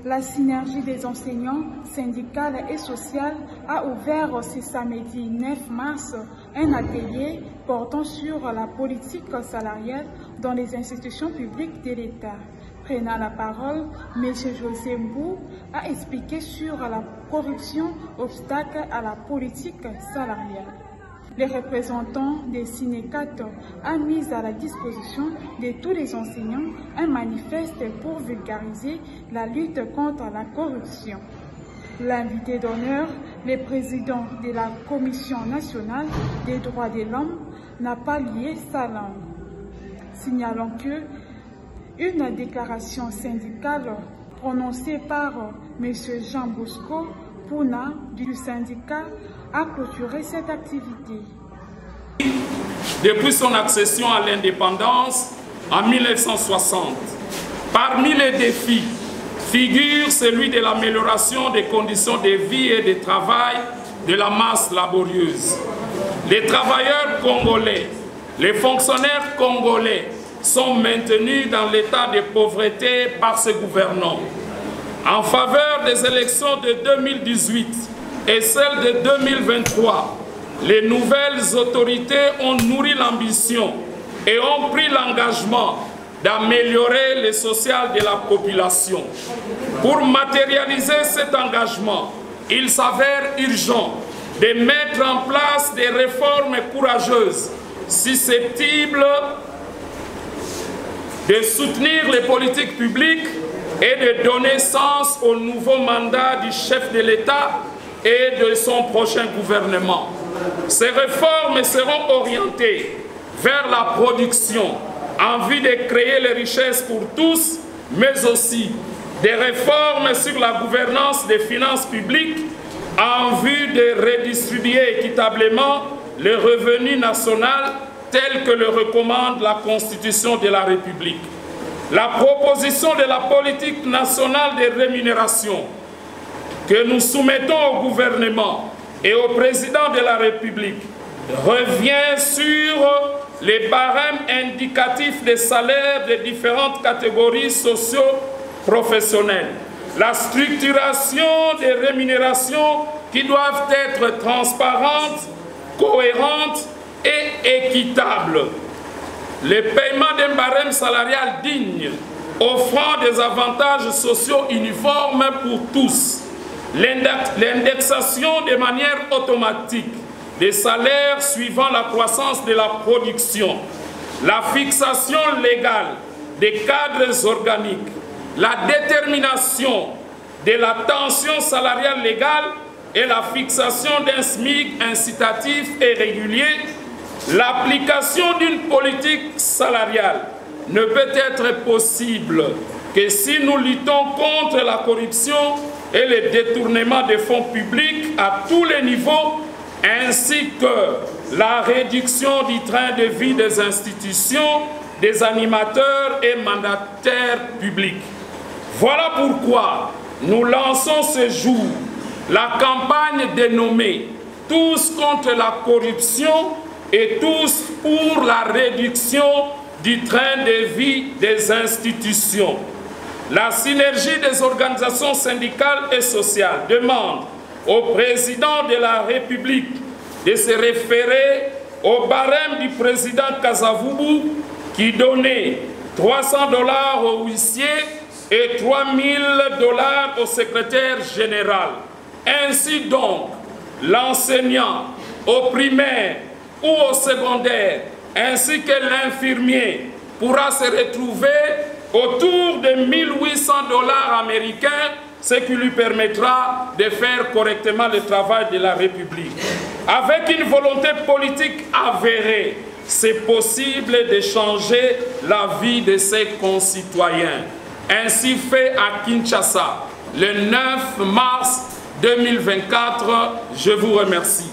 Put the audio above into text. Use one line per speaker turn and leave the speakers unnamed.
La synergie des enseignants, syndicales et sociales a ouvert ce samedi 9 mars un atelier portant sur la politique salariale dans les institutions publiques de l'État. Prenant la parole, M. José Mbou a expliqué sur la corruption, obstacle à la politique salariale. Les représentants des syndicats ont mis à la disposition de tous les enseignants un manifeste pour vulgariser la lutte contre la corruption. L'invité d'honneur, le président de la Commission nationale des droits de l'homme, n'a pas lié sa langue, signalant que une déclaration syndicale prononcée par M. Jean Bosco Pouna du syndicat a clôturé cette activité.
Depuis son accession à l'indépendance en 1960, parmi les défis figure celui de l'amélioration des conditions de vie et de travail de la masse laborieuse. Les travailleurs congolais, les fonctionnaires congolais sont maintenus dans l'état de pauvreté par ce gouvernement. En faveur des élections de 2018 et celles de 2023, les nouvelles autorités ont nourri l'ambition et ont pris l'engagement d'améliorer le social de la population. Pour matérialiser cet engagement, il s'avère urgent de mettre en place des réformes courageuses, susceptibles de soutenir les politiques publiques et de donner sens au nouveau mandat du chef de l'État et de son prochain gouvernement. Ces réformes seront orientées vers la production en vue de créer les richesses pour tous, mais aussi des réformes sur la gouvernance des finances publiques en vue de redistribuer équitablement le revenu national tel que le recommande la Constitution de la République. La proposition de la politique nationale des rémunérations que nous soumettons au gouvernement et au président de la République revient sur les barèmes indicatifs des salaires des différentes catégories socio-professionnelles. La structuration des rémunérations qui doivent être transparentes, cohérentes et équitables. Le paiement d'un barème salarial digne, offrant des avantages sociaux uniformes pour tous. L'indexation de manière automatique des salaires suivant la croissance de la production. La fixation légale des cadres organiques. La détermination de la tension salariale légale et la fixation d'un SMIC incitatif et régulier. L'application d'une politique salariale ne peut être possible que si nous luttons contre la corruption et le détournement des fonds publics à tous les niveaux, ainsi que la réduction du train de vie des institutions, des animateurs et mandataires publics. Voilà pourquoi nous lançons ce jour la campagne dénommée « Tous contre la corruption » et tous pour la réduction du train de vie des institutions. La synergie des organisations syndicales et sociales demande au président de la République de se référer au barème du président Kasavubu qui donnait $300 aux huissiers et $3000 au secrétaire général. Ainsi donc, l'enseignant au primaire ou au secondaire, ainsi que l'infirmier, pourra se retrouver autour de $1800 américains, ce qui lui permettra de faire correctement le travail de la République. Avec une volonté politique avérée, c'est possible de changer la vie de ses concitoyens. Ainsi fait à Kinshasa, le 9 mars 2024. Je vous remercie.